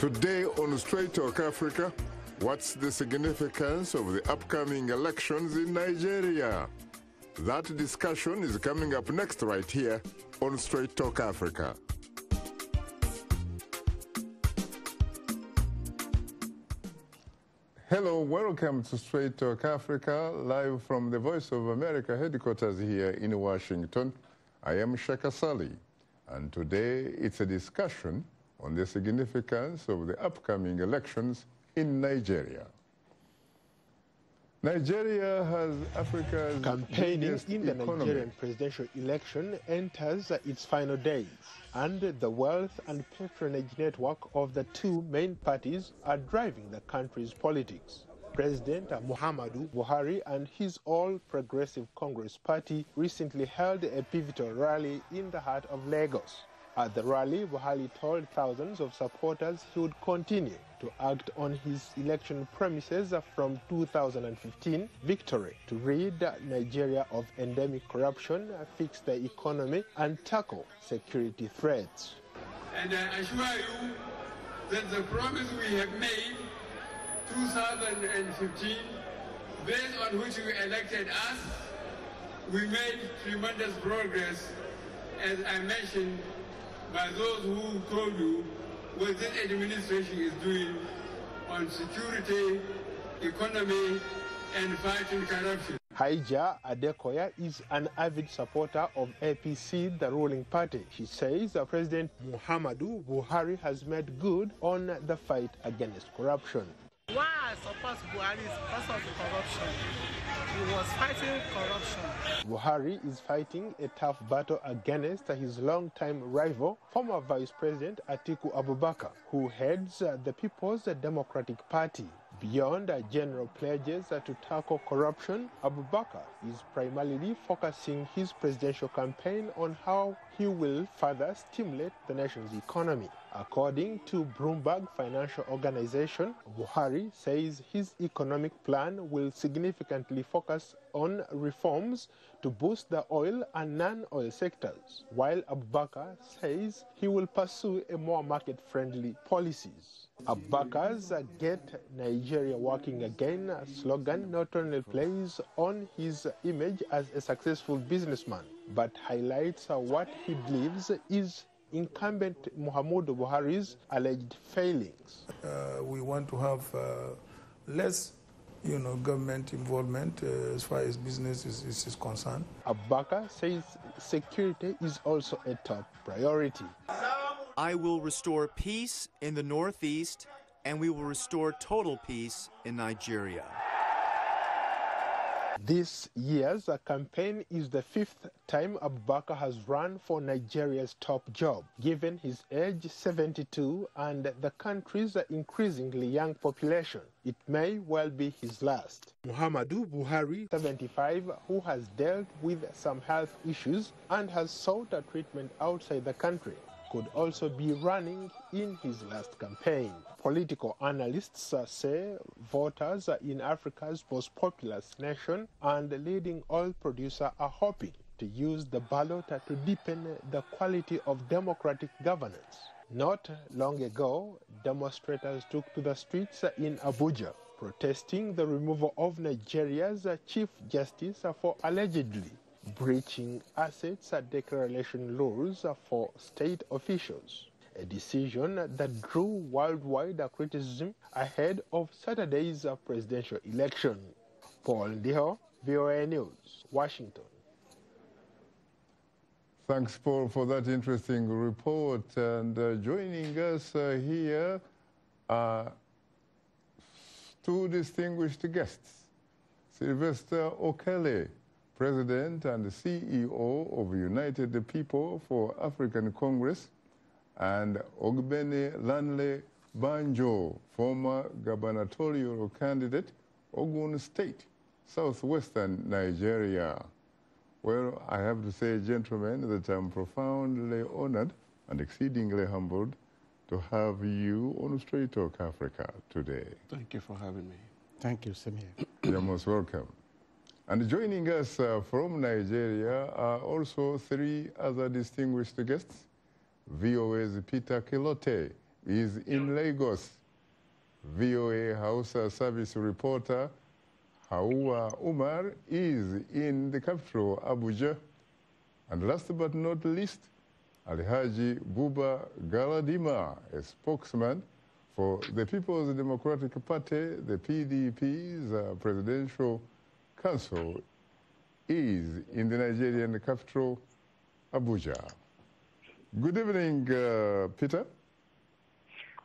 Today on Straight Talk Africa, what's the significance of the upcoming elections in Nigeria? That discussion is coming up next right here on Straight Talk Africa. Hello, welcome to Straight Talk Africa, live from the Voice of America headquarters here in Washington. I am Shaka Sali, and today it's a discussion on the significance of the upcoming elections in Nigeria. Nigeria has Africa's campaigning in the economy. Nigerian presidential election enters its final days, and the wealth and patronage network of the two main parties are driving the country's politics. President Muhammadu Buhari and his All Progressive Congress Party recently held a pivotal rally in the heart of Lagos. At the rally, Buhari told thousands of supporters he would continue to act on his election promises from 2015 victory to rid Nigeria of endemic corruption, fix the economy, and tackle security threats. And I assure you that the promise we have made 2015, based on which you elected us, we made tremendous progress, as I mentioned, by those who told you what this administration is doing on security, economy, and fighting corruption. Haija Adekoya is an avid supporter of APC, the ruling party. She says President Muhammadu Buhari has made good on the fight against corruption. Why I support Buhari is because of the corruption. He was fighting corruption. Buhari is fighting a tough battle against his longtime rival, former Vice President Atiku Abubakar, who heads the People's Democratic Party. Beyond general pledges to tackle corruption, Abubakar is primarily focusing his presidential campaign on how he will further stimulate the nation's economy. According to Bloomberg Financial Organization, Buhari says his economic plan will significantly focus on reforms to boost the oil and non-oil sectors, while Abubakar says he will pursue a more market-friendly policies. Abubakar's Get Nigeria Working Again slogan not only plays on his image as a successful businessman, but highlights what he believes is incumbent Muhammadu Buhari's alleged failings. We want to have less, government involvement as far as business is concerned. Abubakar says security is also a top priority. I will restore peace in the Northeast, and we will restore total peace in Nigeria. This year's campaign is the fifth time Abubakar has run for Nigeria's top job, given his age 72 and the country's increasingly young population. It may well be his last. Muhammadu Buhari, 75, who has dealt with some health issues and has sought a treatment outside the country, could also be running in his last campaign. Political analysts say voters in Africa's most populous nation and leading oil producer are hoping to use the ballot to deepen the quality of democratic governance. Not long ago, demonstrators took to the streets in Abuja, protesting the removal of Nigeria's Chief Justice for allegedly breaching assets declaration laws for state officials, a decision that drew worldwide criticism ahead of Saturday's presidential election. Paul Ndiho, VOA News, Washington. Thanks, Paul, for that interesting report. And joining us here are two distinguished guests. Sylvester Okele, President and CEO of United People for African Congress, and Ogbene Lanle Banjo, former gubernatorial candidate, Ogun State, southwestern Nigeria. Well, I have to say, gentlemen, that I'm profoundly honored and exceedingly humbled to have you on Straight Talk Africa today. Thank you for having me. Thank you, same here. You're most welcome. And joining us from Nigeria are also three other distinguished guests. VOA's Peter Kilote, is in Lagos. VOA Hausa service reporter Hawa Umar is in the capital, Abuja. And last but not least, Alhaji Buba Galadima, a spokesman for the People's Democratic Party, the PDP's presidential council, is in the Nigerian capital, Abuja. Good evening, Peter.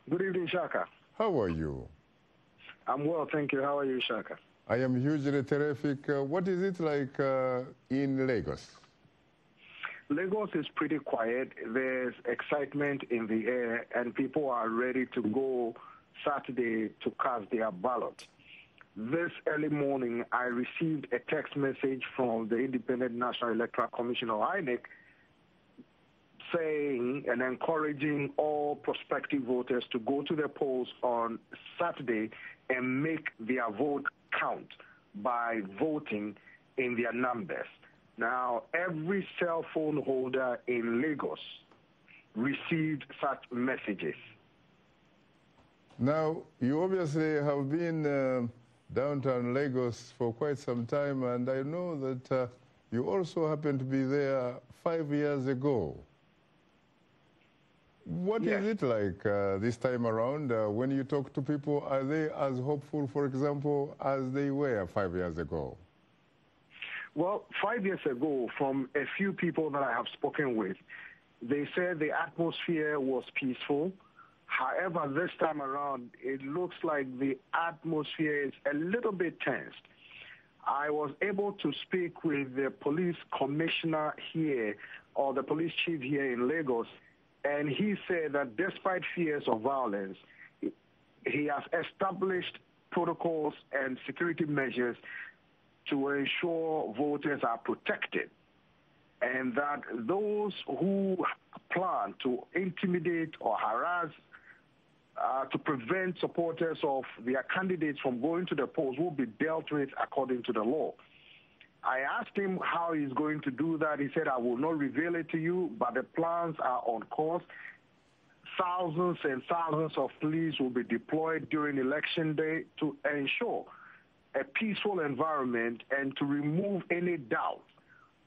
Good evening, Shaka. How are you? I'm well, thank you. How are you, Shaka? I am hugely terrific. What is it like in Lagos? Lagos is pretty quiet. There's excitement in the air, and people are ready to go Saturday to cast their ballot. This early morning, I received a text message from the Independent National Electoral Commission, or INEC, saying and encouraging all prospective voters to go to the polls on Saturday and make their vote count by voting in their numbers. Now, every cell phone holder in Lagos received such messages. Now, you obviously have been downtown Lagos for quite some time, and I know that you also happened to be there 5 years ago. What is it like this time around? When you talk to people, are they as hopeful, for example, as they were 5 years ago? Well, 5 years ago, from a few people that I have spoken with, they said the atmosphere was peaceful. However, this time around, it looks like the atmosphere is a little bit tensed. I was able to speak with the police commissioner here, or the police chief here in Lagos, and he said that despite fears of violence, he has established protocols and security measures to ensure voters are protected, and that those who plan to intimidate or harass to prevent supporters of their candidates from going to the polls will be dealt with according to the law. I asked him how he's going to do that. He said, I will not reveal it to you, but the plans are on course. Thousands and thousands of police will be deployed during election day to ensure a peaceful environment and to remove any doubt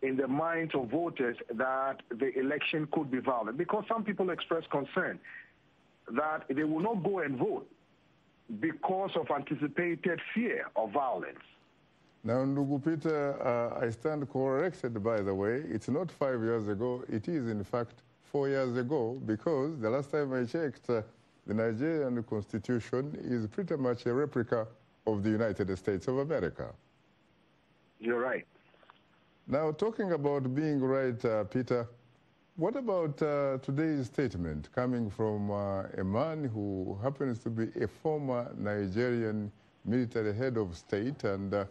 in the minds of voters that the election could be violent. Because some people express concern that they will not go and vote because of anticipated fear of violence. Now, Ndugu Peter, I stand corrected, by the way. It's not 5 years ago. It is, in fact, 4 years ago, because the last time I checked, the Nigerian Constitution is pretty much a replica of the United States of America. You're right. Now, talking about being right, Peter, what about today's statement coming from a man who happens to be a former Nigerian military head of state and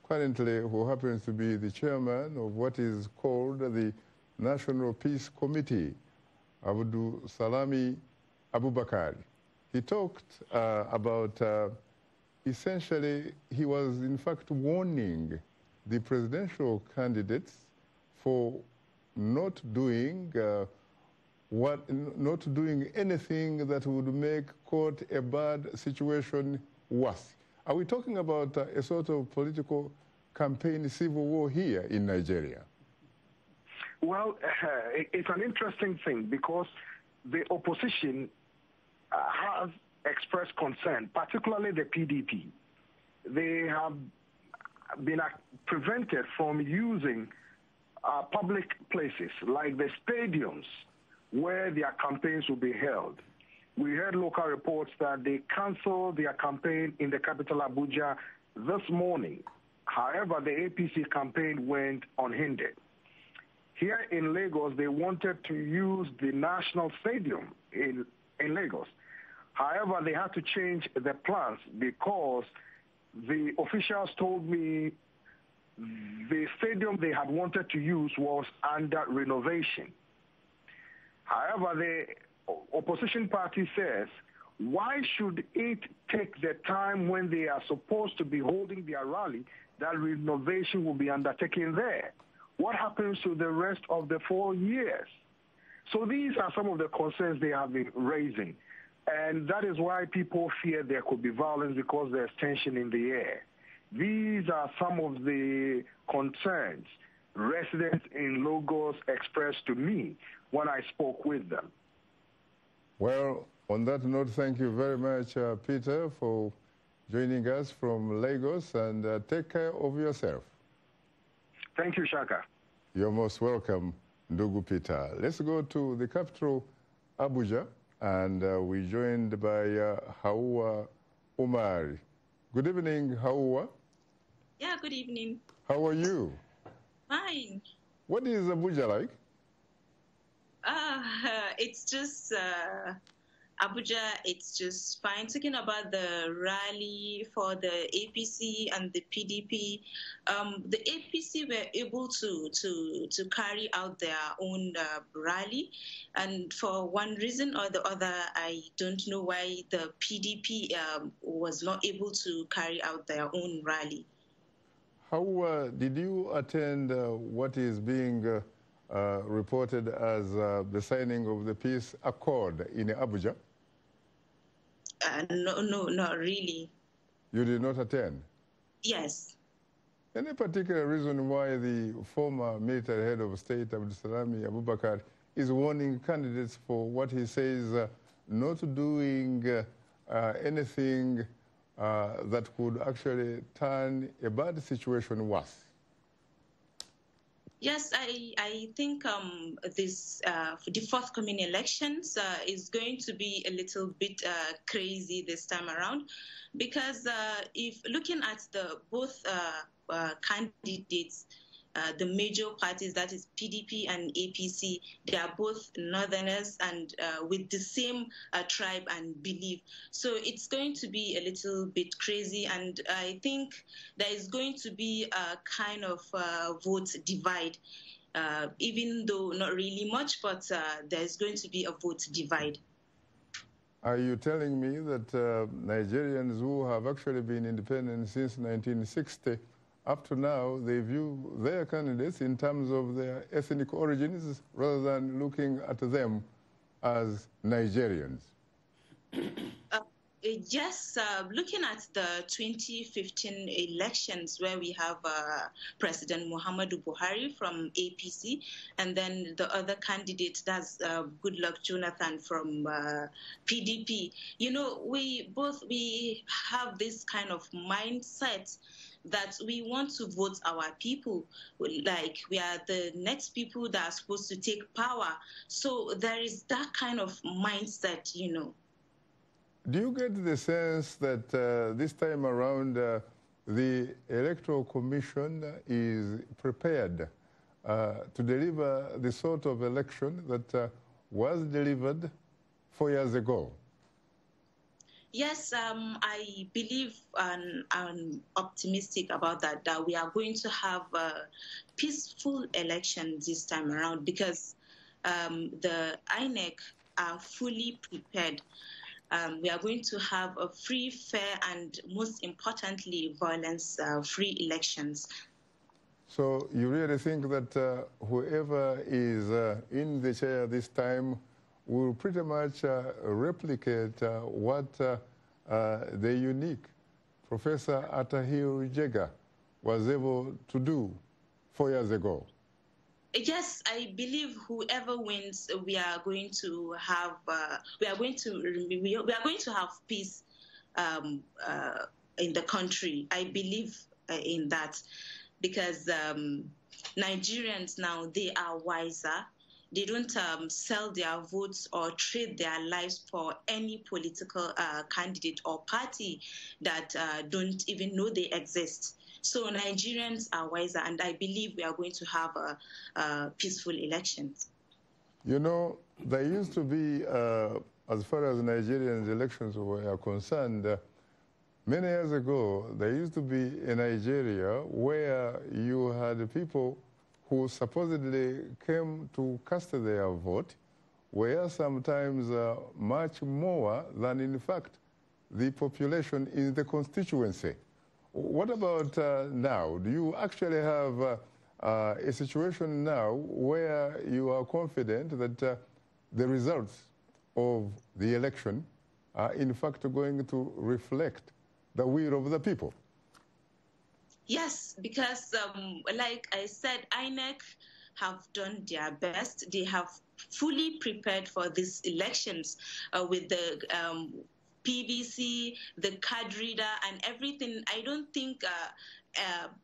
currently who happens to be the chairman of what is called the National Peace Committee, Atiku Abubakar? He talked about, essentially, he was in fact warning the presidential candidates for not doing anything that would make, quote, a bad situation worse. Are we talking about a sort of political campaign civil war here in Nigeria? Well, it's an interesting thing because the opposition has expressed concern, particularly the PDP. They have been prevented from using public places like the stadiums where their campaigns will be held. We heard local reports that they canceled their campaign in the capital Abuja this morning. However, the APC campaign went unhindered. Here in Lagos, they wanted to use the National Stadium in Lagos. However, they had to change the plans because the officials told me the stadium they had wanted to use was under renovation. However, the opposition party says, why should it take the time when they are supposed to be holding their rally that renovation will be undertaken there? What happens to the rest of the 4 years? So these are some of the concerns they have been raising. And that is why people fear there could be violence, because there's tension in the air. These are some of the concerns residents in Lagos expressed to me when I spoke with them. Well, on that note, thank you very much, Peter, for joining us from Lagos, and take care of yourself. Thank you, Shaka. You're most welcome, Ndugu Peter. Let's go to the capital, Abuja, and we're joined by Hawa Umari. Good evening, Hawa. Yeah, good evening. How are you? Fine. What is Abuja like? It's just Abuja, it's just fine. Talking about the rally for the APC and the PDP, the APC were able to carry out their own rally, and for one reason or the other, I don't know why the PDP was not able to carry out their own rally. How did you attend what is being reported as the signing of the peace accord in Abuja? No, not really. You did not attend? Yes. Any particular reason why the former military head of state, Atiku Abubakar, is warning candidates for what he says not doing anything that could actually turn a bad situation worse? Yes, I think the forthcoming elections is going to be a little bit crazy this time around, because if looking at the both candidates, the major parties, that is PDP and APC, they are both northerners and with the same tribe and belief. So it's going to be a little bit crazy, and I think there is going to be a kind of vote divide, even though not really much, but there's going to be a vote divide. Are you telling me that Nigerians who have actually been independent since 1960, up to now, they view their candidates in terms of their ethnic origins rather than looking at them as Nigerians? Yes, looking at the 2015 elections where we have President Muhammadu Buhari from APC, and then the other candidate, that's Goodluck Jonathan from PDP. You know, we have this kind of mindset that we want to vote our people, like we are the next people that are supposed to take power. So there is that kind of mindset, you know. Do you get the sense that this time around the Electoral Commission is prepared to deliver the sort of election that was delivered 4 years ago? Yes, I believe and I'm optimistic about that, that we are going to have a peaceful election this time around, because the INEC are fully prepared. We are going to have a free, fair, and most importantly, violence-free elections. So you really think that whoever is in the chair this time will pretty much replicate what the unique Professor Atahiru Jega was able to do 4 years ago? Yes, I believe whoever wins, we are going to have peace in the country. I believe in that, because Nigerians now, they are wiser. They don't sell their votes or trade their lives for any political candidate or party that don't even know they exist. So Nigerians are wiser, and I believe we are going to have a peaceful elections. You know, there used to be, as far as Nigerians' elections were concerned, many years ago, there used to be in Nigeria where you had people who supposedly came to cast their vote were sometimes much more than, in fact, the population in the constituency. What about now? Do you actually have a situation now where you are confident that the results of the election are in fact going to reflect the will of the people? Yes, because like I said, INEC have done their best. They have fully prepared for these elections with the PVC, the card reader, and everything. I don't think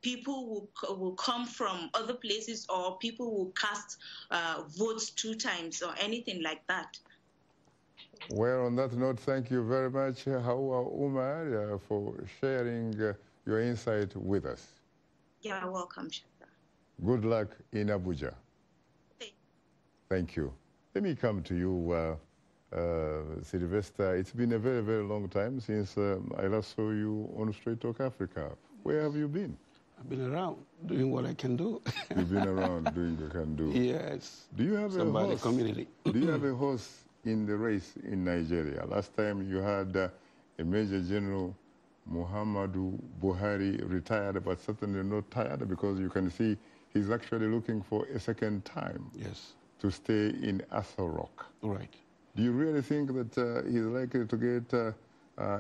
people will come from other places, or people will cast votes 2 times or anything like that. Well, on that note, thank you very much, Hawa Umar, for sharing your insight with us. You're welcome, Shaka. Good luck in Abuja. Thank you. Let me come to you, Sylvester. It's been a very, very long time since I last saw you on Straight Talk Africa. Where have you been? I've been around doing what I can do. You've been around doing what you can do. Yes. Do you have a horse? Community. Do you have a horse in the race in Nigeria? Last time you had a Major General Muhammadu Buhari retired, but certainly not tired, because you can see he's actually looking for a second time. Yes. To stay in Aso Rock. Right. Do you really think that he's likely to get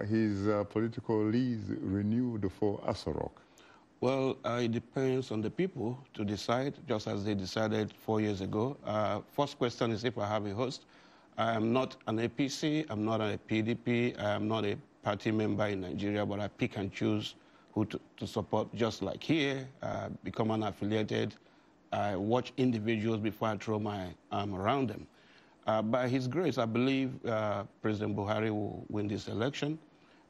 his political lease renewed for Aso Rock? Well, it depends on the people to decide, just as they decided 4 years ago. First question is if I have a host. I am not an APC, I'm not a PDP, I am not a party member in Nigeria, but I pick and choose who to support, just like here, become unaffiliated. I watch individuals before I throw my arm around them. By his grace, I believe President Buhari will win this election.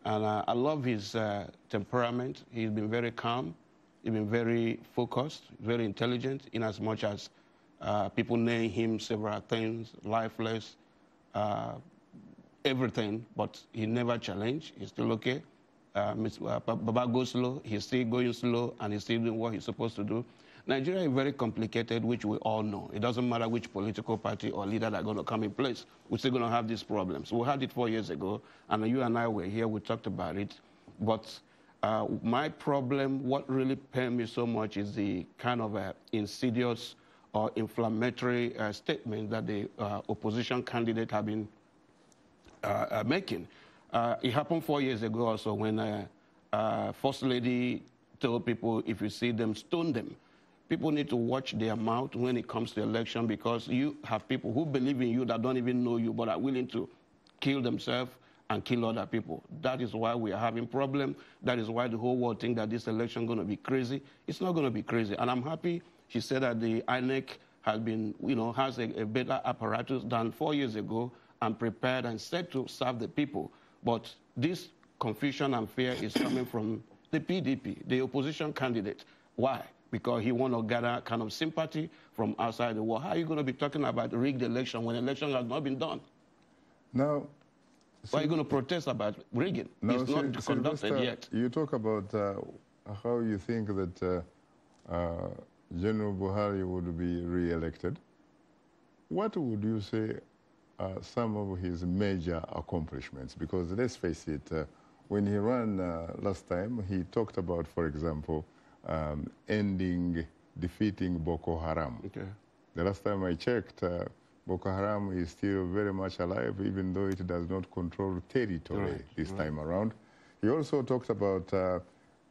And I love his temperament. He's been very calm. He's been very focused, very intelligent, in as much as people name him several things, lifeless, everything, but he never challenged. He's still okay. Baba goes slow, he's still going slow, and he's still doing what he's supposed to do. Nigeria is very complicated, which we all know. It doesn't matter which political party or leader that are going to come in place. We're still going to have these problems. We had it 4 years ago, and you and I were here, we talked about it. But my problem, what really pained me so much, is the kind of insidious or inflammatory statement that the opposition candidate have been making. It happened 4 years ago also when First Lady told people, if you see them, stone them. People need to watch their mouth when it comes to election, because you have people who believe in you that don't even know you but are willing to kill themselves and kill other people. That is why we are having problems. That is why the whole world thinks that this election is going to be crazy. It's not going to be crazy. And I'm happy she said that the INEC has been, has a better apparatus than 4 years ago and prepared and set to serve the people. But this confusion and fear is coming from the PDP, the opposition candidate. Why? Because he want to gather kind of sympathy from outside the world. How are you going to be talking about rigged election when election has not been done? Now, why are you going to protest about rigging? Now, it's not conducted yet. You talk about how you think that General Buhari would be re-elected. What would you say are some of his major accomplishments? Because let's face it, when he ran last time, he talked about, for example, defeating Boko Haram. Okay. The last time I checked, Boko Haram is still very much alive, even though it does not control territory this time around. He also talked about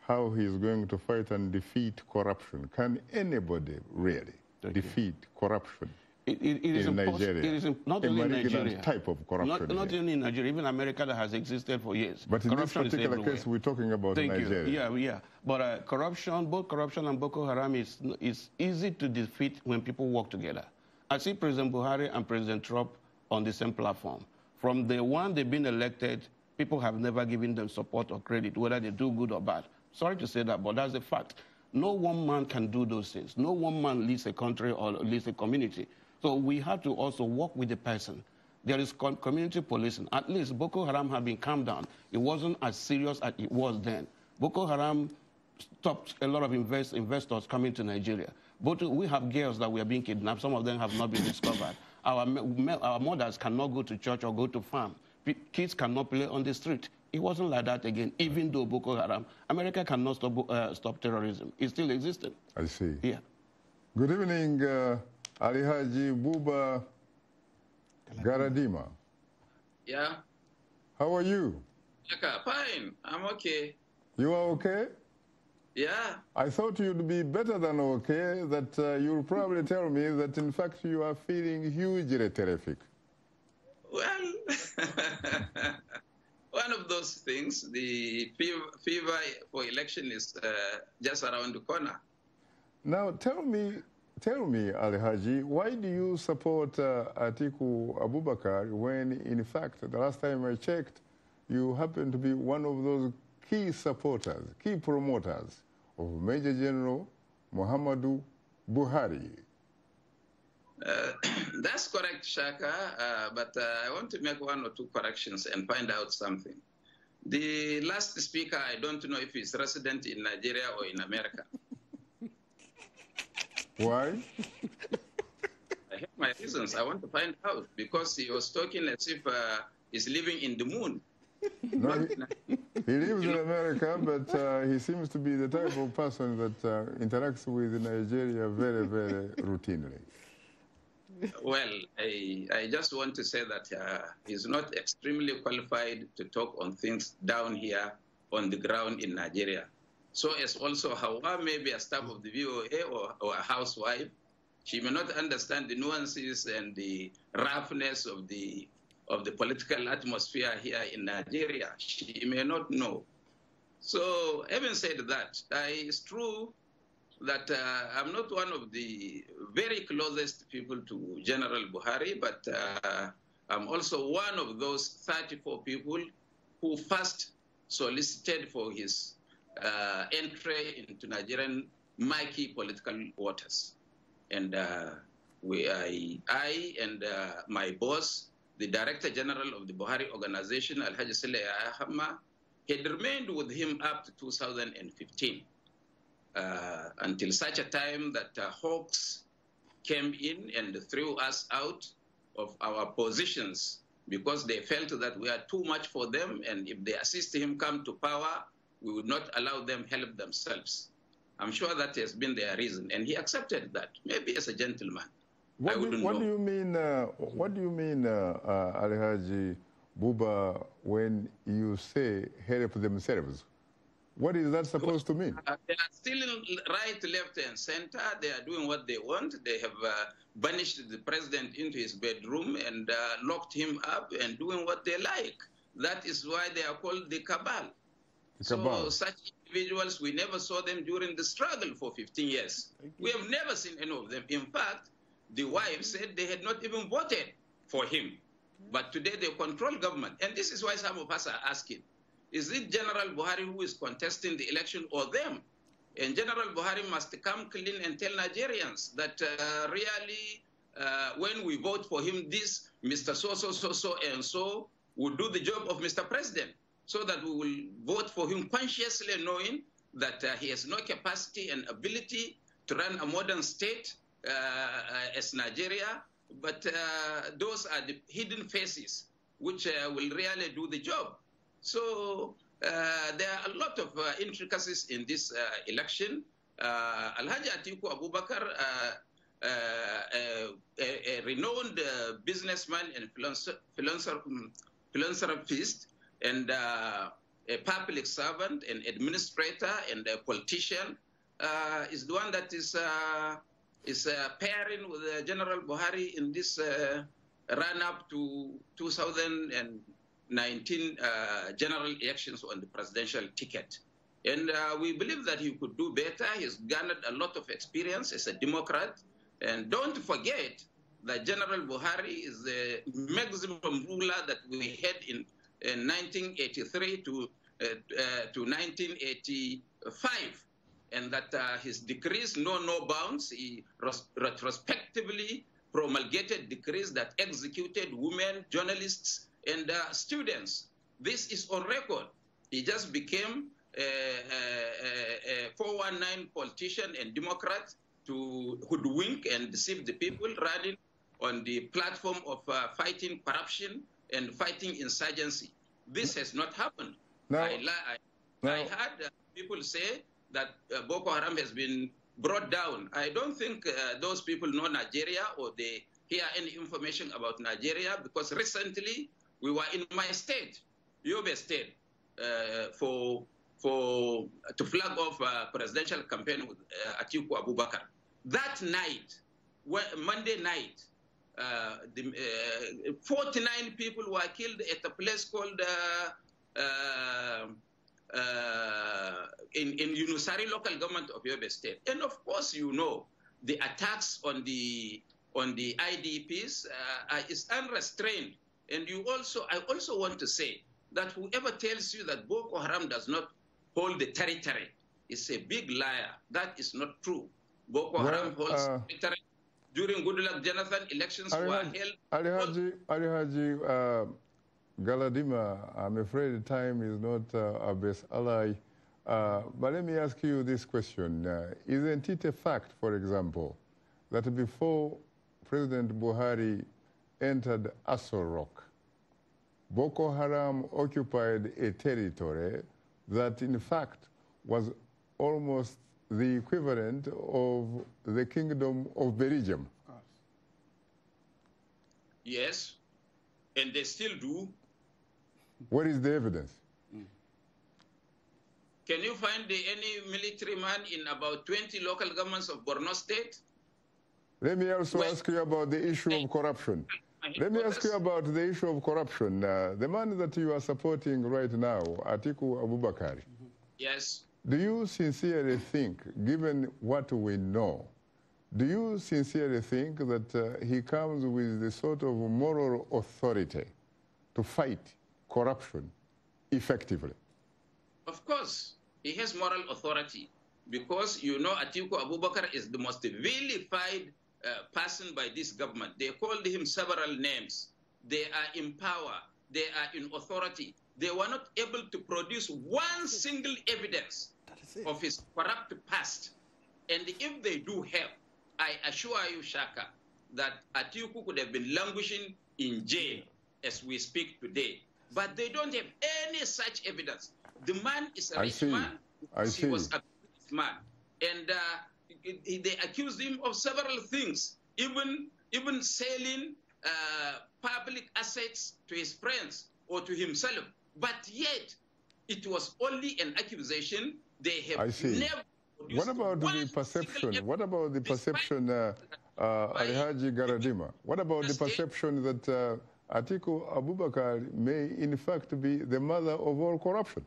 how he's going to fight and defeat corruption. Can anybody really defeat corruption in Nigeria? It is not only in Nigeria. Type of corruption. Not only in Nigeria, even America that has existed for years. But in this particular case, we're talking about Nigeria. Yeah. But corruption, both corruption and Boko Haram is easy to defeat when people work together. I see President Buhari and President Trump on the same platform. From the one they've been elected, people have never given them support or credit, whether they do good or bad. Sorry to say that, but that's a fact. No one man can do those things. No one man leads a country or leads a community. So we have to also work with the person. There is community policing. At least Boko Haram have been calmed down. It wasn't as serious as it was then. Boko Haram stopped a lot of investors coming to Nigeria. But we have girls that we are being kidnapped. Some of them have not been discovered. Our mothers cannot go to church or go to farm. Kids cannot play on the street. It wasn't like that again, even though Boko Haram, America cannot stop terrorism. It still existed. I see. Yeah. Good evening, Alihaji Buba Garadima. Yeah. How are you? Fine. I'm okay. You are okay? Yeah. I thought you'd be better than okay, that you'll probably tell me that, in fact, you are feeling hugely terrific. Well, one of those things, the fever for election is just around the corner. Now, tell me, Alhaji, why do you support Atiku Abubakar when, in fact, the last time I checked, you happen to be one of those key supporters, key promoters of Major General Muhammadu Buhari? That's correct, Shaka, but I want to make one or two corrections and find out something. The last speaker, I don't know if he's resident in Nigeria or in America. Why? I have my reasons. I want to find out, because he was talking as if he's living in the moon. No, he lives in America, but he seems to be the type of person that interacts with Nigeria very, very routinely. Well, I just want to say that he's not extremely qualified to talk on things down here on the ground in Nigeria. So as also Hawa may be a staff of the VOA or a housewife, she may not understand the nuances and the roughness of the political atmosphere here in Nigeria. She may not know. So having said that, it's true that I'm not one of the very closest people to General Buhari, but I'm also one of those 34 people who first solicited for his entry into Nigerian murky political waters. And I and my boss, the Director General of the Buhari Organization, Alhaji Saleh Ahama, had remained with him up to 2015. Until such a time that Hawks came in and threw us out of our positions because they felt that we are too much for them, and if they assist him come to power, we would not allow them help themselves. I'm sure that has been their reason, and he accepted that, maybe as a gentleman. What do you mean, Alhaji Buba, when you say help themselves? What is that supposed to mean? They are still right, left, and center. They are doing what they want. They have banished the president into his bedroom and locked him up and doing what they like. That is why they are called the cabal. So such individuals, we never saw them during the struggle for 15 years. We have never seen any of them. In fact, the wife said they had not even voted for him. But today they control government. And this is why some of us are asking, is it General Buhari who is contesting the election or them? And General Buhari must come clean and tell Nigerians that really, when we vote for him, this Mr. So and so will do the job of Mr. President, so that we will vote for him consciously knowing that he has no capacity and ability to run a modern state as Nigeria, but those are the hidden faces which will really do the job. So there are a lot of intricacies in this election. Alhaji Atiku Abubakar, a renowned businessman and philanthropist, and a public servant, an administrator, and a politician, is the one that is pairing with General Buhari in this run-up to 2019 general elections on the presidential ticket. And we believe that he could do better. He's garnered a lot of experience as a Democrat. And don't forget that General Buhari is the maximum ruler that we had in 1983 to 1985. And that his decrees know no bounds. He retrospectively promulgated decrees that executed women, journalists, and students. This is on record. He just became a 419 politician and Democrat to hoodwink and deceive the people, running on the platform of fighting corruption and fighting insurgency. This has not happened. Now, I heard people say that Boko Haram has been brought down. I don't think those people know Nigeria or they hear any information about Nigeria, because recently we were in my state Yobe State to flag off a presidential campaign with Atiku Abubakar. That night, Monday night, 49 people were killed at a place called in Yunusari local government of Yobe State. And of course, you know, the attacks on the IDPs is unrestrained. And I also want to say that whoever tells you that Boko Haram does not hold the territory is a big liar. That is not true. Boko Haram holds territory. During Goodluck Jonathan, elections were held. Alihaji Galadima, I'm afraid time is not our best ally. But let me ask you this question. Isn't it a fact, for example, that before President Buhari entered Aso Rock, Boko Haram occupied a territory that, in fact, was almost the equivalent of the kingdom of Belgium? Yes, and they still do. What is the evidence? Can you find any military man in about 20 local governments of Borno State? Let me also ask you about the issue of corruption. Let me ask you about the issue of corruption. The man that you are supporting right now, Atiku Abubakar. Yes. Do you sincerely think, given what we know, do you sincerely think that he comes with the sort of moral authority to fight corruption effectively? Of course, he has moral authority because, you know, Atiku Abubakar is the most vilified person by this government. They called him several names. They are in power. They are in authority. They were not able to produce one single evidence of his corrupt past. And if they do have, I assure you, Shaka, that Atiku could have been languishing in jail as we speak today. But they don't have any such evidence. The man is a rich man. He was a rich man. And they accused him of several things, even selling public assets to his friends or to himself. But yet, it was only an accusation. They have never produced. What about the perception? What about the perception, Alhaji Galadima? What about the perception that Atiku Abubakar may, in fact, be the mother of all corruption?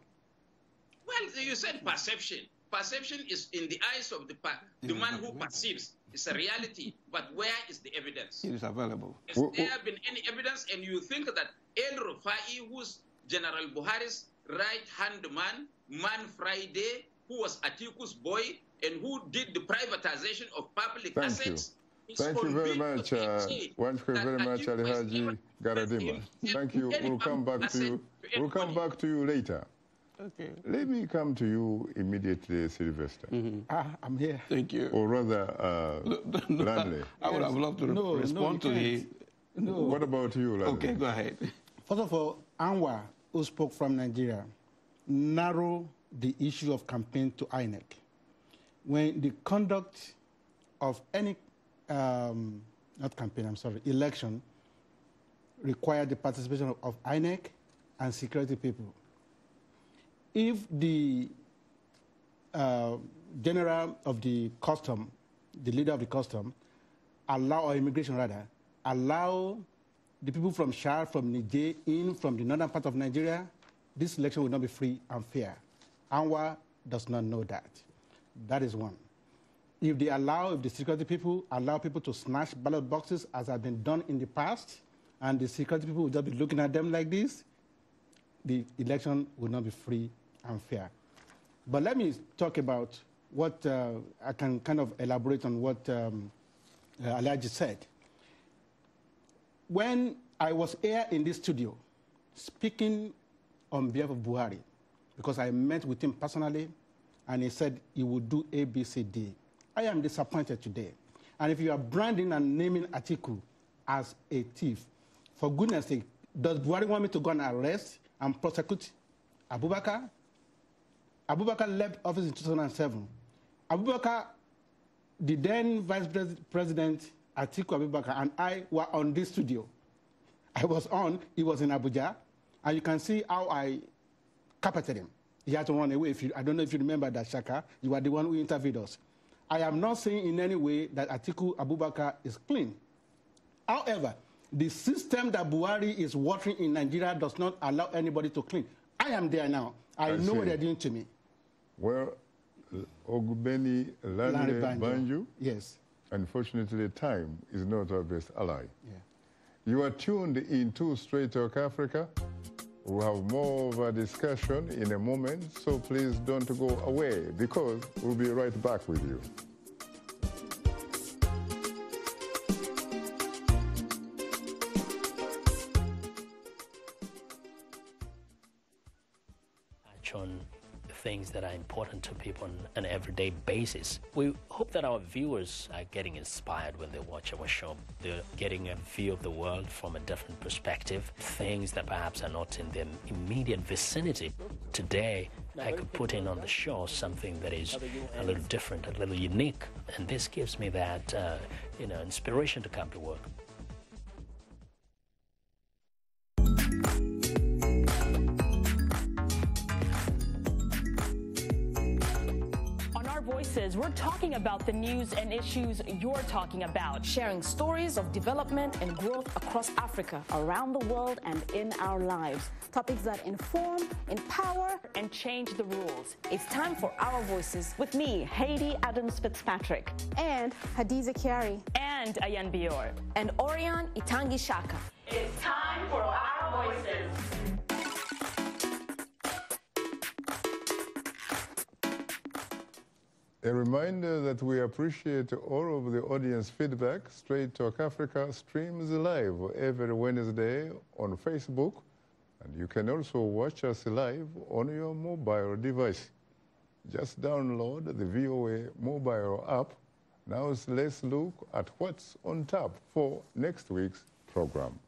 Well, you said perception. Perception is in the eyes of the man who perceives. It's a reality. But where is the evidence? It is available. Has there been any evidence? And you think that El Rufai, who's General Buhari's right-hand man, Man Friday, who was Atiku's boy, and who did the privatization of public assets. Thank you very much. Thank you very much, Alhaji Galadima. Thank you. We'll come back to you. We'll come back to you later. Okay. Let me come to you immediately, Sylvester. I'm here. Thank you. Or rather, Lanley. I would have loved to respond to him. No. What about you, Lanley? Okay, go ahead. First of all, Anwar, who spoke from Nigeria, narrowed the issue of campaign to INEC. When the conduct of any, not campaign, I'm sorry, election required the participation of INEC and security people. If the general of the custom, the leader of the custom, or immigration rather, allow the people from Shah, from Niger, in from the northern part of Nigeria, this election will not be free and fair. Anwar does not know that. That is one. If the security people allow people to snatch ballot boxes, as has been done in the past, and the security people will just be looking at them like this, the election will not be free and fair. But let me talk about what I can kind of elaborate on what Alhaji said. When I was here in this studio speaking on behalf of Buhari, because I met with him personally, and he said he would do A, B, C, D. I am disappointed today. And if you are branding and naming Atiku as a thief, for goodness sake, does Buhari want me to go and arrest and prosecute Abubakar? Abubakar left office in 2007. Abubakar, the then Vice President Atiku Abubakar, and I were on this studio. I was on, he was in Abuja. And you can see how I carpeted him. He had to run away. I don't know if you remember that, Shaka. You are the one who interviewed us. I am not saying in any way that Atiku Abubakar is clean. However, the system that Buhari is watering in Nigeria does not allow anybody to clean. I am there now. I know what they're doing to me. Well, Ogbeni Lanre Banjo. Yes. Unfortunately, time is not our best ally. Yeah. You are tuned into Straight Talk Africa. We'll have more of a discussion in a moment, so please don't go away because we'll be right back with you. On things that are important to people on an everyday basis. We hope that our viewers are getting inspired when they watch our show. They're getting a view of the world from a different perspective, things that perhaps are not in their immediate vicinity. Today, I could put in on the show something that is a little different, a little unique, and this gives me that, inspiration to come to work. Voices, we're talking about the news and issues you're talking about. Sharing stories of development and growth across Africa, around the world, and in our lives. Topics that inform, empower, and change the rules. It's time for Our Voices. With me, Haiti Adams Fitzpatrick. And Hadiza Kiari. And Ayan Bior. And Orion Itangi Shaka. It's time for Our Voices. A reminder that we appreciate all of the audience feedback. Straight Talk Africa streams live every Wednesday on Facebook, and you can also watch us live on your mobile device. Just download the VOA mobile app. Now let's look at what's on tap for next week's program.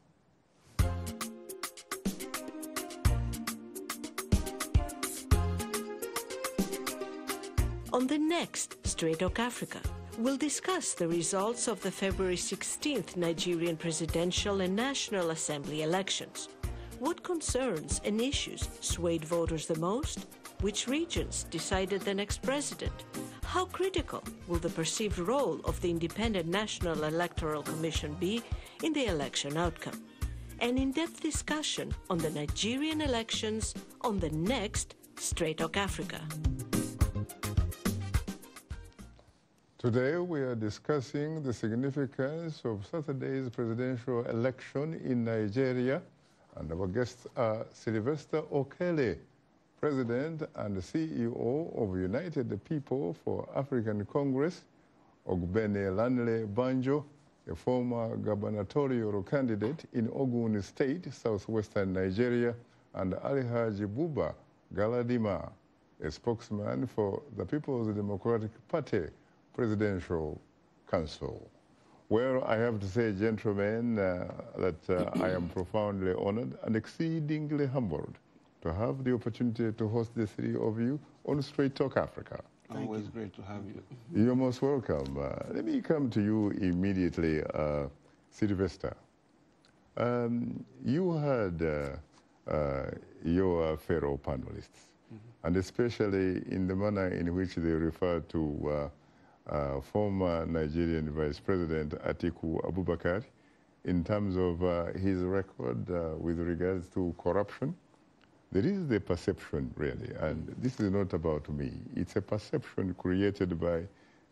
On the next Straight Talk Africa, we'll discuss the results of the February 16th Nigerian presidential and National Assembly elections. What concerns and issues swayed voters the most? Which regions decided the next president? How critical will the perceived role of the Independent National Electoral Commission be in the election outcome? An in-depth discussion on the Nigerian elections on the next Straight Talk Africa. Today we are discussing the significance of Saturday's presidential election in Nigeria, and our guests are Sylvester Okele, President and CEO of United People for African Congress, Ogbeni Lanre Banjo, a former gubernatorial candidate in Ogun State, southwestern Nigeria, and Alhaji Buba Galadima, a spokesman for the People's Democratic Party Presidential Council. Well, I have to say, gentlemen, that I am profoundly honored and exceedingly humbled to have the opportunity to host the three of you on Straight Talk Africa. Always great to have you. You're most welcome. Let me come to you immediately, Sylvester. You had your fellow panelists, and especially in the manner in which they refer to former Nigerian Vice President Atiku Abubakar in terms of his record with regards to corruption. There is the perception, really, and this is not about me. It's a perception created by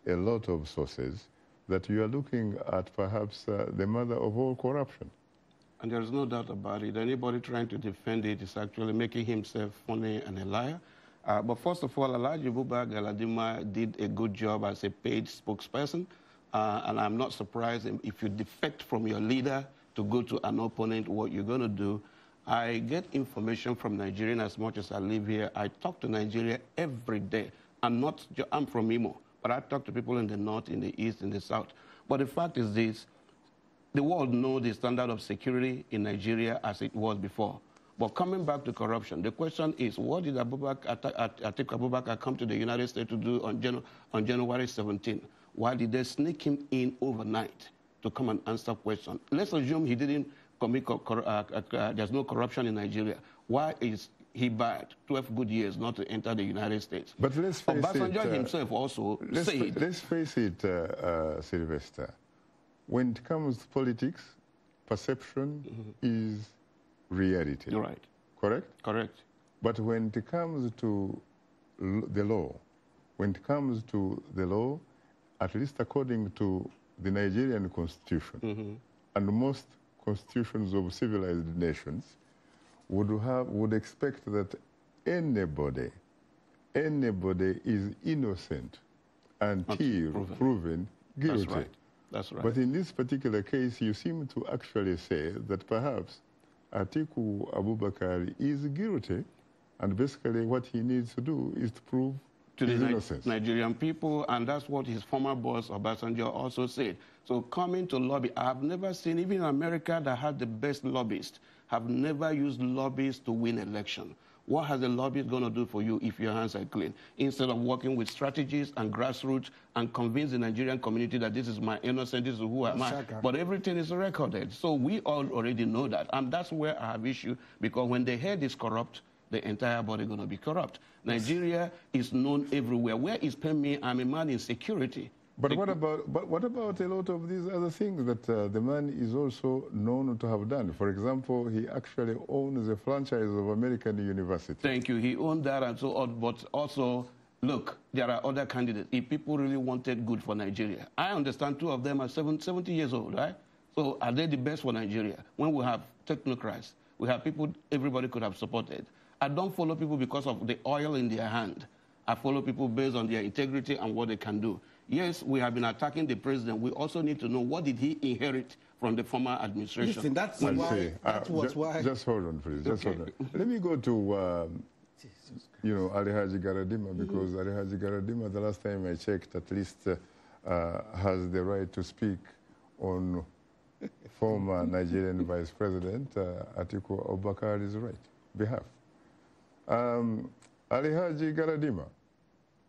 a lot of sources that you are looking at perhaps the mother of all corruption. And there is no doubt about it. Anybody trying to defend it is actually making himself funny and a liar. But first of all, Alhaji Buba Galadima did a good job as a paid spokesperson. And I'm not surprised if you defect from your leader to go to an opponent, what you're going to do. I get information from Nigerians as much as I live here. I talk to Nigeria every day. I'm from Imo, but I talk to people in the north, in the east, in the south. But the fact is this, the world knows the standard of security in Nigeria as it was before. But coming back to corruption, the question is, what did Atiku Abubakar come to the United States to do on January 17? Why did they sneak him in overnight to come and answer questions? Let's assume he didn't commit, there's no corruption in Nigeria. Why is he barred 12 good years not to enter the United States? But let's face Obasanjo himself also said... Let's face it, Sylvester. When it comes to politics, perception is reality. You're right. Correct? Correct. But when it comes to the law, at least according to the Nigerian constitution, and most constitutions of civilized nations, would expect that anybody is innocent until proven guilty. That's right. That's right. But in this particular case, you seem to actually say that perhaps Atiku Abubakar is guilty, and basically what he needs to do is to prove to his the innocence. Nigerian people, and that's what his former boss, Obasanjo, also said. So coming to lobby, I have never seen, even in America that had the best lobbyists, have never used lobbyists to win election. What has a lobbyist going to do for you if your hands are clean? Instead of working with strategies and grassroots and convince the Nigerian community that this is my innocence, this is who am I. But everything is recorded. So we all already know that. And that's where I have issue, because when the head is corrupt, the entire body going to be corrupt. Nigeria is known everywhere. Where is Pemi? I'm a man in security. But what about a lot of these other things that the man is also known to have done? For example, he actually owns a franchise of American University. Thank you. He owned that and so on. But also, look, there are other candidates. If people really wanted good for Nigeria, I understand 2 of them are 70 years old, right? So are they the best for Nigeria? When we have technocrats, we have people everybody could have supported. I don't follow people because of the oil in their hand. I follow people based on their integrity and what they can do. Yes, we have been attacking the president. We also need to know what did he inherit from the former administration. Listen, that's why. That was why. Just hold on, please. Just hold on. Let me go to, Ali Haji Garadima, because Ali Haji Garadima, the last time I checked, at least has the right to speak on former Nigerian Vice President Atiku Abubakar's behalf. Ali Haji Garadima.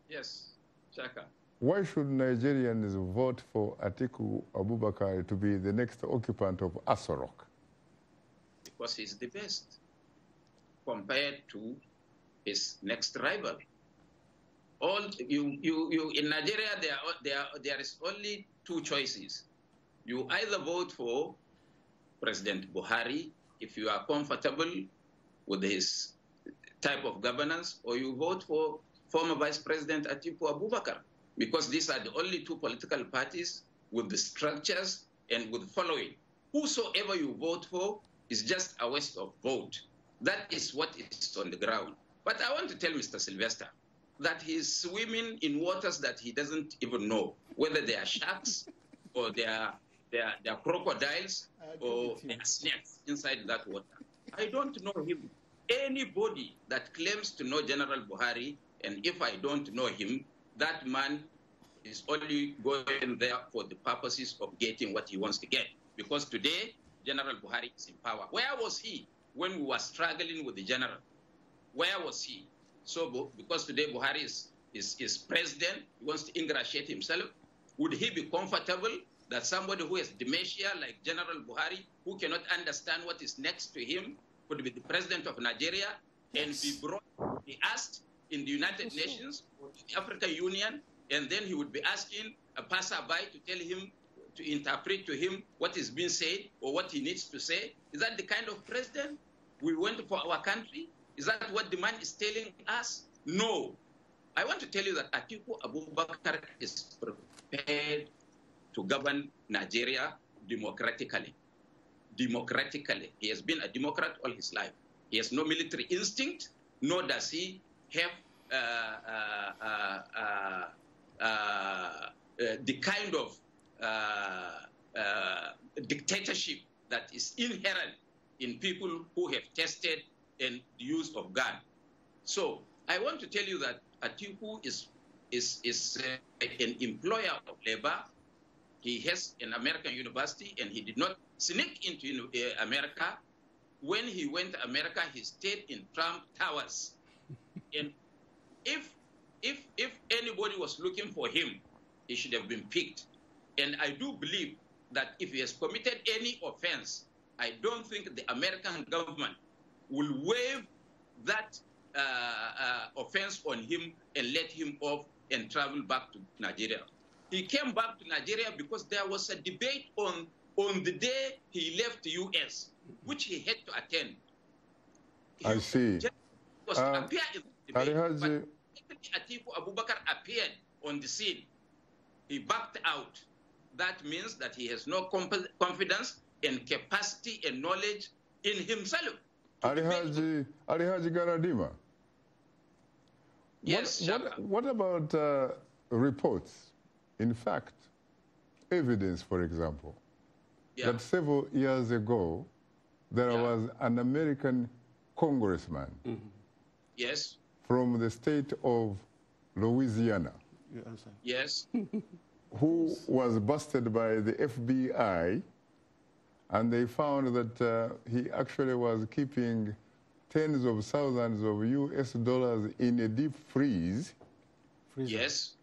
Yes, Shaka. Why should Nigerians vote for Atiku Abubakar to be the next occupant of Aso Rock? Because he's the best compared to his next rival. In Nigeria, there is only 2 choices. You either vote for President Buhari if you are comfortable with his type of governance, or you vote for former Vice President Atiku Abubakar, because these are the only 2 political parties with the structures and with following. Whosoever you vote for is just a waste of vote. That is what is on the ground. But I want to tell Mr. Sylvester that he's swimming in waters that he doesn't even know, whether they are sharks or they are crocodiles or they are snakes inside that water. I don't know him. Anybody that claims to know General Buhari, and if I don't know him, that man is only going there for the purposes of getting what he wants to get. Because today, General Buhari is in power. Where was he when we were struggling with the general? Where was he? So, because today Buhari is president, he wants to ingratiate himself, would he be comfortable that somebody who has dementia like General Buhari, who cannot understand what is next to him, could be the president of Nigeria and be asked in the United Nations or the African Union, and then he would be asking a passerby to tell him, to interpret to him what is being said or what he needs to say? Is that the kind of president we want for our country? Is that what the man is telling us? No. I want to tell you that Atiku Abubakar is prepared to govern Nigeria democratically. Democratically. He has been a Democrat all his life. He has no military instinct, nor does he have the kind of dictatorship that is inherent in people who have tested and the use of gun. So I want to tell you that Atiku is an employer of labor. He has an American university, and he did not sneak into America. When he went to America, he stayed in Trump Towers. And if anybody was looking for him, he should have been picked. And I do believe that if he has committed any offense, I don't think the American government will waive that offense on him and let him off and travel back to Nigeria. He came back to Nigeria because there was a debate on the day he left the U.S., which he had to attend. I see. Was to appear in the debate, but Atiku Abubakar appeared on the scene. He backed out. That means that he has no confidence and capacity and knowledge in himself. Alihaji Garadima. Yes, what about reports? In fact, evidence, for example, that several years ago, there was an American congressman yes, from the state of Louisiana yes, who was busted by the FBI, and they found that he actually was keeping tens of thousands of US dollars in a deep freezer. Yes.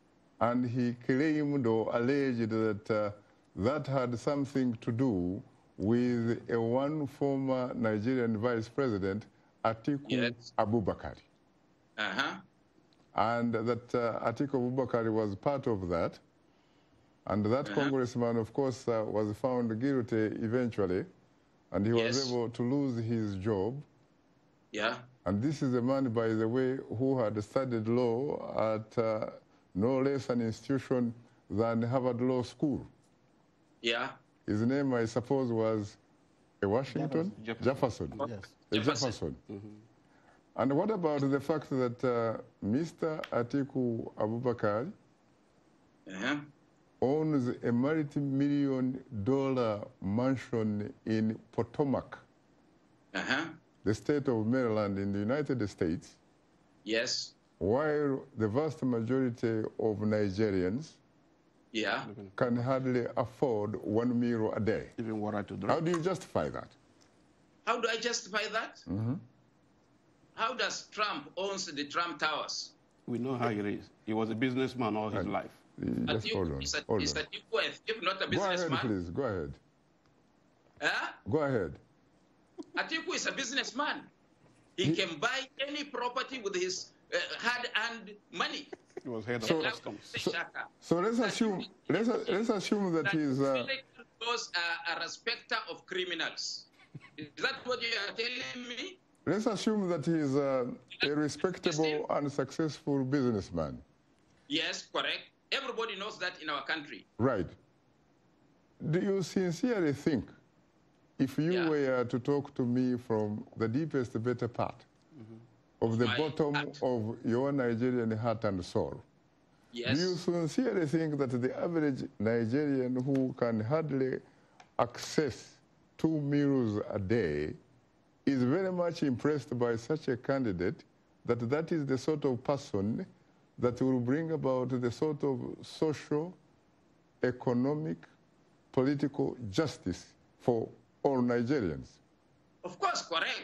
And he claimed or alleged that that had something to do with one former Nigerian vice president, Atiku Abubakar. And that Atiku Abubakar was part of that. And that congressman, of course, was found guilty eventually. And he was able to lose his job. Yeah. And this is a man, by the way, who had studied law at no less an institution than Harvard Law School. Yeah. His name, I suppose, was Washington? Jefferson. Yes. Jefferson. And what about the fact that Mr. Atiku Abubakar owns a multi-million-dollar mansion in Potomac, the state of Maryland in the United States? Yes. While the vast majority of Nigerians can hardly afford 1 meal a day. Even water to drink. How do you justify that? How do I justify that? How does Trump owns the Trump Towers? We know how it is. He was a businessman all his life. Just hold on. Is Atiku if not a businessman? Go ahead, please. Go ahead. Go ahead. Atiku is a businessman. He can buy any property with his hard-earned money. He was head of customs. So let's assume that he's those are a respecter of criminals. Is that what you are telling me? Let's assume that he's a respectable and successful businessman. Yes, correct. Everybody knows that in our country. Right. Do you sincerely think, if you were to talk to me from the deepest, better part of the bottom of your Nigerian heart and soul, do you sincerely think that the average Nigerian who can hardly access 2 meals a day is very much impressed by such a candidate, that is the sort of person that will bring about the sort of social, economic, political justice for all Nigerians? Of course, correct.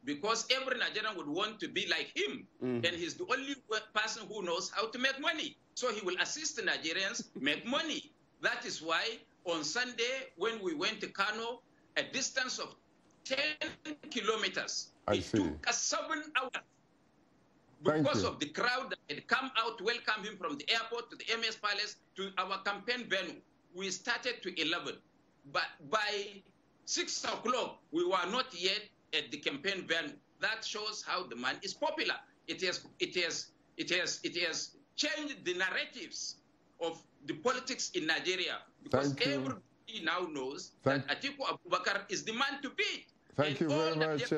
Because every Nigerian would want to be like him. And he's the only person who knows how to make money. So he will assist the Nigerians make money. That is why on Sunday, when we went to Kano, a distance of 10 kilometers, it took us 7 hours. Because of the crowd that had come out to welcome him from the airport to the MS Palace to our campaign venue. We started to 11. But by 6 o'clock, we were not yet at the campaign venue. That shows how the man is popular. It has changed the narratives of the politics in Nigeria, because everybody now knows that Atiku Abubakar is the man to beat. Thank you very much.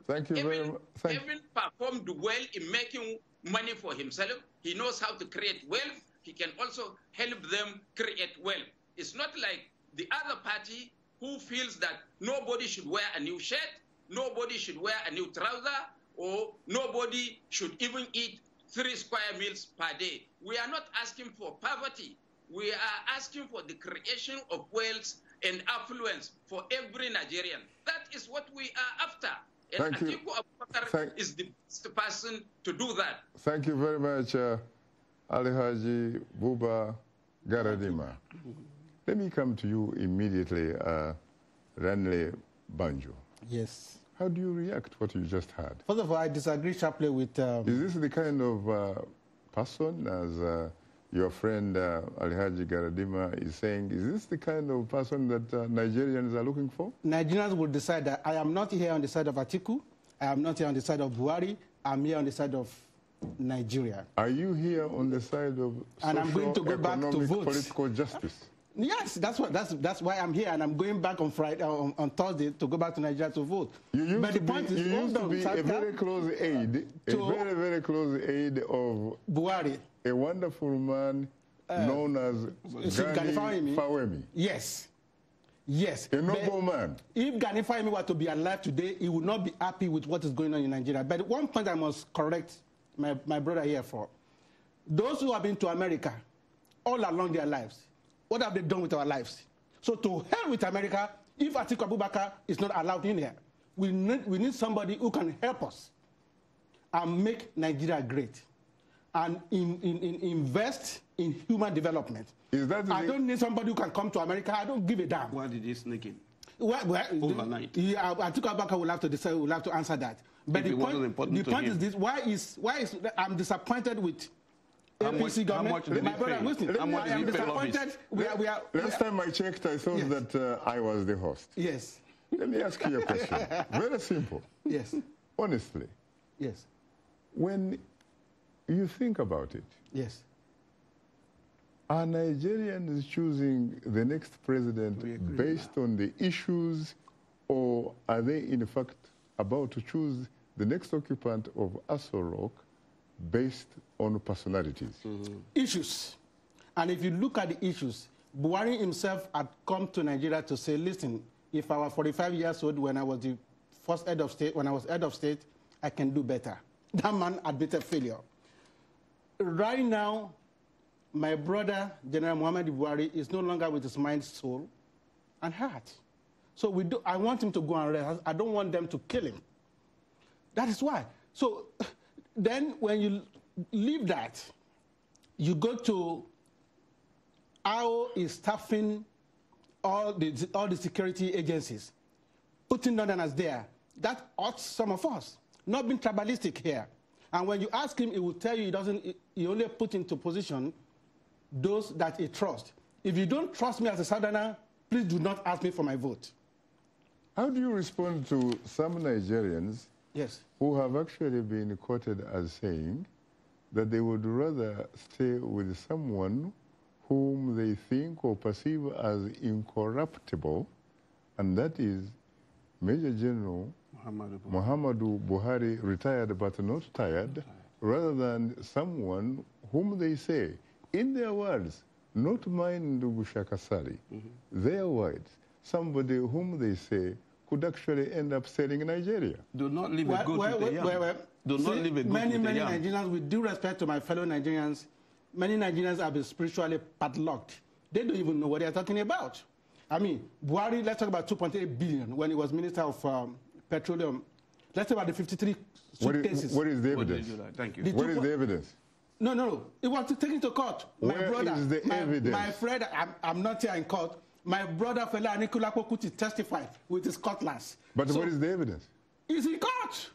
Thank you very much. Kevin performed well in making money for himself. He knows how to create wealth. He can also help them create wealth. It's not like the other party who feels that nobody should wear a new shirt, nobody should wear a new trouser, or nobody should even eat 3 square meals per day. We are not asking for poverty. We are asking for the creation of wealth and affluence for every Nigerian. That is what we are after. And Atiku Abubakar is the best person to do that. Thank you very much, Alihaji Buba Garadima. Let me come to you immediately, Ranley Banjo. Yes. How do you react to what you just heard? First of all, I disagree sharply with... Is this the kind of person, as your friend Alhaji Garadima is saying, is this the kind of person that Nigerians are looking for? Nigerians will decide that I am not here on the side of Atiku, I am not here on the side of Buhari, I'm here on the side of Nigeria. Are you here on the side of and I'm going to go back to vote. Political justice? Yes, that's why I'm here, and I'm going back on Friday, on Thursday, to go back to Nigeria to vote. You used to be a very close aide, very close aide of Buhari, a wonderful man known as Gani Fawemi. Yes, yes. A noble man. If Gani Fawemi were to be alive today, he would not be happy with what is going on in Nigeria. But one point I must correct my brother here for. Those who have been to America all along their lives, what have they done with our lives? So to hell with America, if Atiku Abubakar is not allowed in here, we need somebody who can help us and make Nigeria great and invest in human development. I don't need somebody who can come to America. I don't give a damn. Why did he sneak in? Overnight. Atiku Abubakar will have to decide. Will have to answer that. But the point is this: why is I'm disappointed with APC government. My brother, listen. I'm disappointed. Last time I checked, I thought that I was the host. Yes. Let me ask you a question. Very simple. Yes. Honestly. Yes. When you think about it. Yes. Are Nigerians choosing the next president based on the issues, or are they in fact about to choose the next occupant of Aso Rock based on personalities? Issues. And if you look at the issues, Buhari himself had come to Nigeria to say, listen, if I was 45 years old when I was the first head of state, I can do better. That man admitted failure. Right now, my brother, General Muhammadu Buhari, is no longer with his mind, soul, and heart. So I want him to go and rest. I don't want them to kill him. That is why. So then when you leave that, you go to how is staffing all the security agencies, putting Northerners there. That hurts some of us, not being tribalistic here. And when you ask him, he will tell you he only put into position those that he trusts. If you don't trust me as a Southerner, please do not ask me for my vote. How do you respond to some Nigerians who have actually been quoted as saying that they would rather stay with someone whom they think or perceive as incorruptible, and that is Major General Muhammadu Buhari, retired but not tired, rather than someone whom they say, in their words, not mine Ndugushakasari, their words, somebody whom they say could actually end up selling Nigeria. Do not leave a goat with the yam. Do not leave a goat with the yam. Many Nigerians, with due respect to my fellow Nigerians, many Nigerians have been spiritually padlocked. They don't even know what they are talking about. I mean, Buhari, let's talk about 2.8 billion when he was Minister of Petroleum. Let's talk about the 53 suitcases. What is the evidence? Thank you. What is the evidence? No. It was taken to court. Where is the evidence? My friend, I'm not here in court. My brother, Fela Anikulapo Kuti, testified with his cutlass. But what is the evidence? It's in court.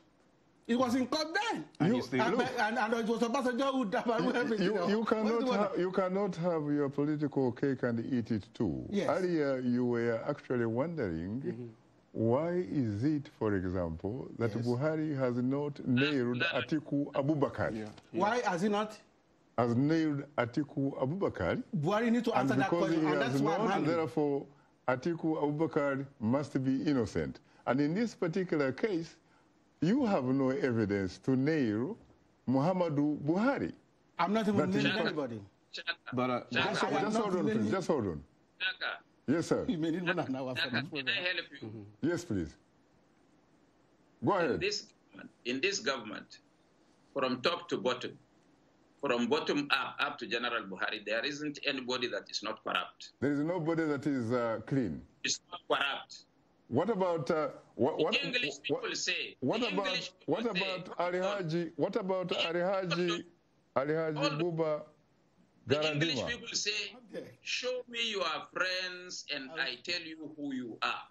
It was in court then. And it was Obasanjo who dabbled everything. You cannot have your political cake and eat it too. Yes. Earlier, you were actually wondering why is it, for example, that Buhari has not nailed Atiku Abubakar? Yeah. Why has he not? Has nailed Atiku Abubakar. Buhari needs to answer that question, and that's why I'm therefore, Atiku Abubakar must be innocent. And in this particular case, you have no evidence to nail Muhammadu Buhari. I'm not even nailing anybody. But just hold on, please. Just hold on. Yes, sir. You may need 1 hour. Can I help you? Yes, please. Go ahead. In this government, from top to bottom, from bottom up to General Buhari, there isn't anybody that is not corrupt. There is nobody that is clean. It's not corrupt. What about English people say? What about Alihaji Buba The English people say, show me your friends and I tell you who you are.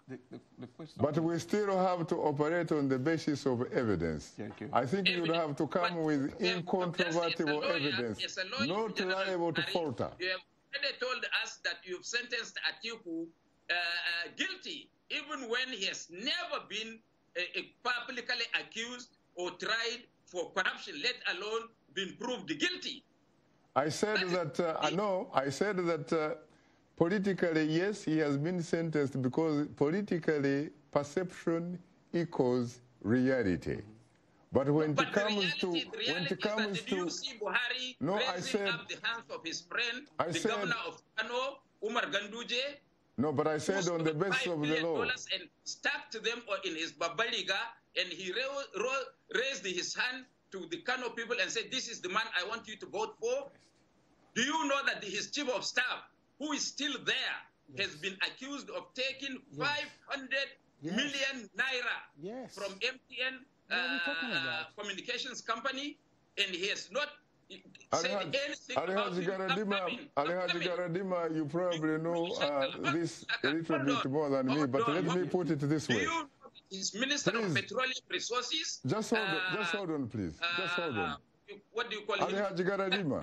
But we still have to operate on the basis of evidence. Thank you. I think you would have to come with incontrovertible evidence, not liable to falter. You have already told us that you've sentenced Atiku guilty, even when he has never been publicly accused or tried for corruption, let alone been proved guilty. I said that politically, yes, he has been sentenced because politically perception equals reality. But when it comes to, Buhari no, raising up the hands of his friend, the governor of Kano, Umar Ganduje. No, but I said on the basis of the law. And stuck to them in his babaliga, and he raised his hand to the Kano people and said, this is the man I want you to vote for. Do you know that his chief of staff, who is still there, has been accused of taking 500 million naira from MTN communications company, and he has not said anything about Alhaji Garadima, you probably know this a little bit more than me, but let me put it this way. He's Minister of Petroleum Resources. Just hold on, please. Just hold on. What do you call him? Alhaji Garadima.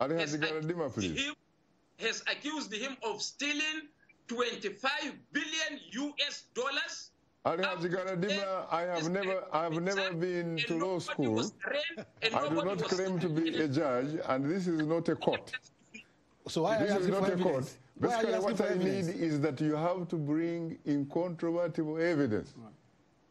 Alhaji Garadima, please. He has accused him of stealing $25 billion US. Alhaji Garadima, I have never been to law school. I do not claim to be a judge, and this is not a court. So why this is not a court. Basically, what I need is that you have to bring incontrovertible evidence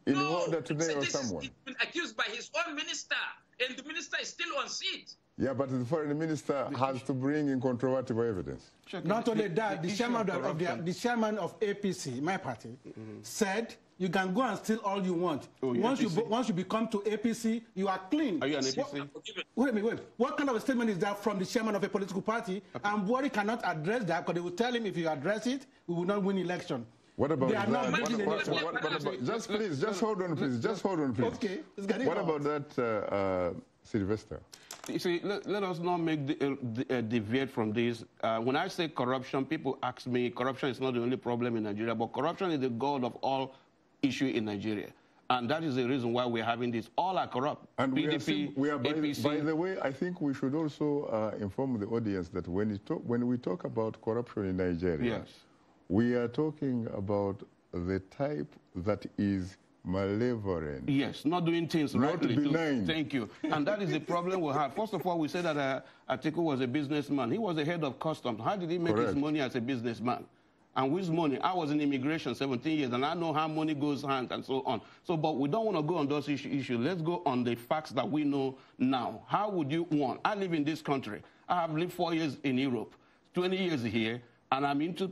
in order to nail someone. He's been accused by his own minister, and the minister is still on seat. Yeah, but the foreign minister has to bring incontrovertible evidence. Not only that, the chairman of APC, my party, said you can go and steal all you want. Once you become to APC, you are clean. Are you an APC? Wait a minute. What kind of a statement is that from the chairman of a political party? And Buhari cannot address that because they will tell him if you address it, we will not win election. What about that? Just hold on, please. Just hold on, please. Okay. What about that, Sylvester? You see, let us not deviate from this. When I say corruption, people ask me, corruption is not the only problem in Nigeria, but corruption is the god of all issue in Nigeria. And that is the reason why we're having this. All are corrupt. And PDP, APC. By the way, I think we should also inform the audience that when we talk about corruption in Nigeria, we are talking about the type that is malevolent. Yes, not doing things rightly. Not benign. Thank you. And that is the problem we have. First of all, we said that Atiku was a businessman. He was the head of customs. How did he make his money as a businessman? And with money, I was in immigration 17 years, and I know how money goes hand and so on. So, but we don't want to go on those issues. Let's go on the facts that we know now. How would you want? I live in this country. I have lived 4 years in Europe, 20 years here, and I'm into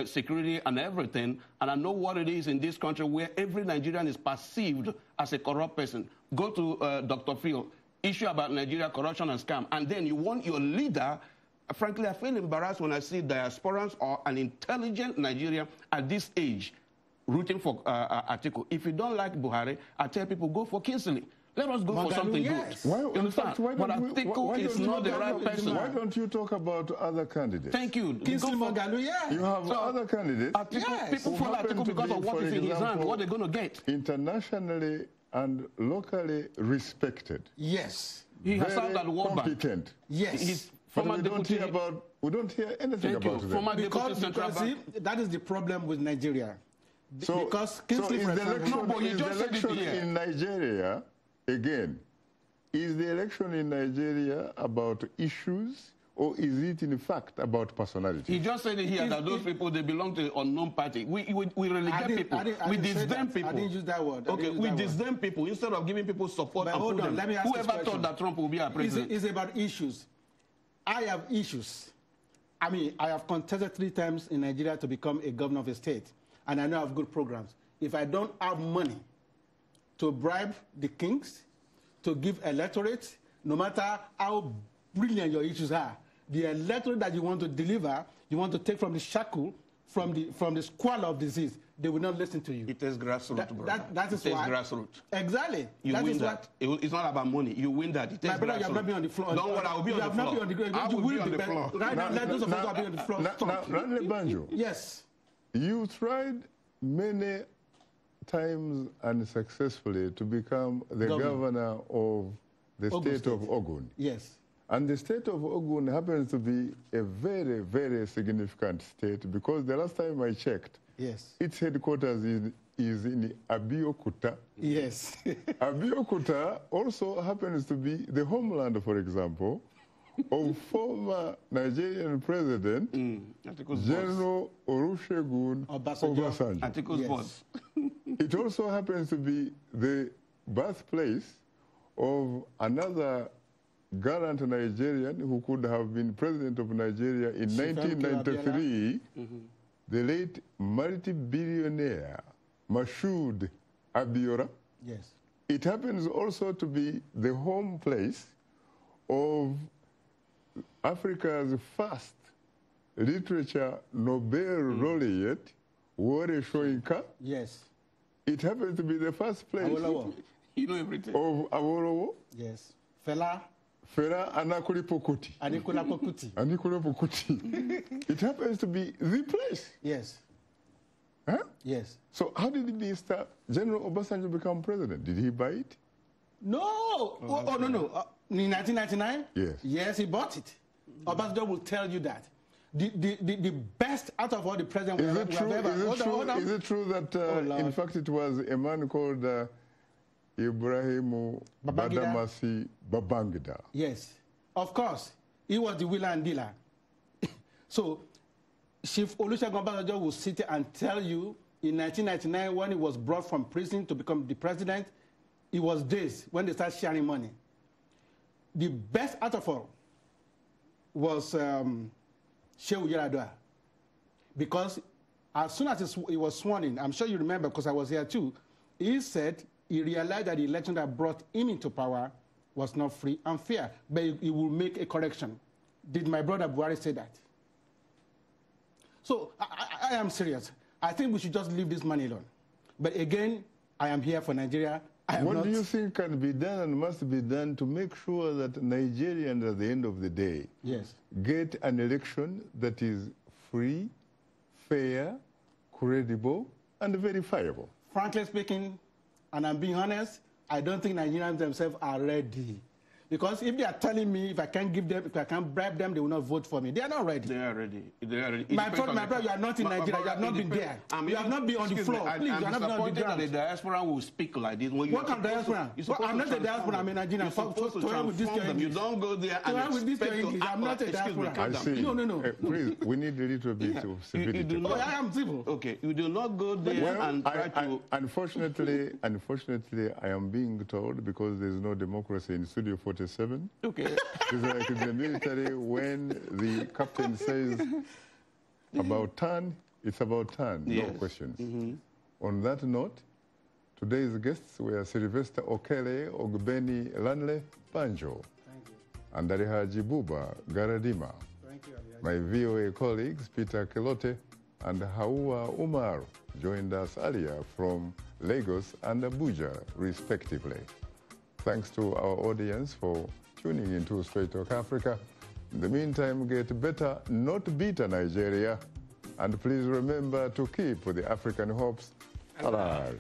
security and everything, and I know what it is in this country where every Nigerian is perceived as a corrupt person. Go to Dr. Phil, issue about Nigeria corruption and scam, and then you want your leader. Frankly, I feel embarrassed when I see diasporans or an intelligent Nigerian at this age rooting for Atiku. If you don't like Buhari, I tell people, go for Kingsley. Let us go for something good. Why, in fact, but Atiku is not the right person. Why don't you talk about other candidates? Thank you. Kingsley Magalu, You have other candidates. People follow Atiku because of what is in his hand, what they're going to get. Internationally and locally respected. Yes. He has served at World Bank. Competent. Yes. But we don't hear anything about them. Because that is the problem with Nigeria. Because Kingsley, is the election in Nigeria, again, is the election in Nigeria about issues, or is it in fact about personality? He just said here that those people, they belong to an unknown party. We relegate people. We disdain people. I didn't use that word. Okay, we disdain people instead of giving people support. But hold on, let me ask you a question. Whoever thought that Trump would be our president? It's about issues. I have issues. I mean, I have contested 3 times in Nigeria to become a governor of a state, and I know I have good programs. If I don't have money to bribe the kings, to give electorate, no matter how brilliant your issues are, the electorate that you want to deliver, you want to take from the shackle, from the squalor of disease, they will not listen to you. It is grassroots, brother. That is it why. It is grassroots. Exactly. You that win is that. It's not about money. You win that. It is my brother, grassroots. you have not been on the floor. Don't worry, I will be on the floor. You will be on the floor. Right now, let those of us who have been on the floor talk. Randy Banjo. Yes. You tried many times unsuccessfully to become the governor of the state of Ogun. Yes. And the state of Ogun happens to be a very, very significant state because the last time I checked, yes, its headquarters is in Abeokuta. Yes. Abeokuta also happens to be the homeland, for example, of former Nigerian President, General Olusegun Obasanjo. Atiku's boss. It also happens to be the birthplace of another gallant Nigerian who could have been president of Nigeria in 1993, the late multi-billionaire Mashood Abiola. Yes. It happens also to be the home place of Africa's first literature Nobel laureate, Wole Soyinka. Yes. It happens to be the first place you know everything. of Awolowo. Yes. Fela Anakulipo Kuti. Anikulapo Kuti. It happens to be the place. Yes. Huh? Yes. So how did Mr. General Obasanjo become president? Did he buy it? No. No. In 1999? Yes. Yes, he bought it. Obasanjo will tell you that. The best out of all the presidents we have ever... Is it true that, in fact, it was a man called Ibrahim Badamasi Babangida? Yes. Of course. He was the wheeler and dealer. So, Chief Olusegun Obasanjo will sit and tell you, in 1999, when he was brought from prison to become the president, it was days when they started sharing money. The best out of all was Shehu Yaradua. Because as soon as he was sworn in, I'm sure you remember because I was here too, he said he realized that the election that brought him into power was not free and fair, but he will make a correction. Did my brother Buhari say that? So I am serious. I think we should just leave this money alone. But again, I am here for Nigeria. What do you think can be done and must be done to make sure that Nigerians at the end of the day get an election that is free, fair, credible, and verifiable? Frankly speaking, and I'm being honest, I don't think Nigerians themselves are ready. Because if they are telling me if I can't give them, if I can't bribe them, they will not vote for me. They are not ready. They are ready. They are ready. My brother, you are not in Nigeria. You have not been there. You have not been on the floor. Please, you have not been on the ground. The diaspora will speak like this. What kind of diaspora? I'm not a diaspora. I'm a Nigerian. You don't go there and expect to I'm not a diaspora. I see. No. Please, we need a little bit of civility. I am civil. Okay, you do not go there and try to... Unfortunately, I am being told, because there's no democracy in Studio 47, okay. It's like in the military when the captain says about turn, it's about turn, no questions. On that note, today's guests were Sylvester Okele Ogbeni Lanle Banjo and Darihaji Buba Garadima. My VOA colleagues Peter Kelote and Hawa Umar joined us earlier from Lagos and Abuja, respectively. Thanks to our audience for tuning into Straight Talk Africa. In the meantime, get better, not better Nigeria. And please remember to keep the African hopes alive.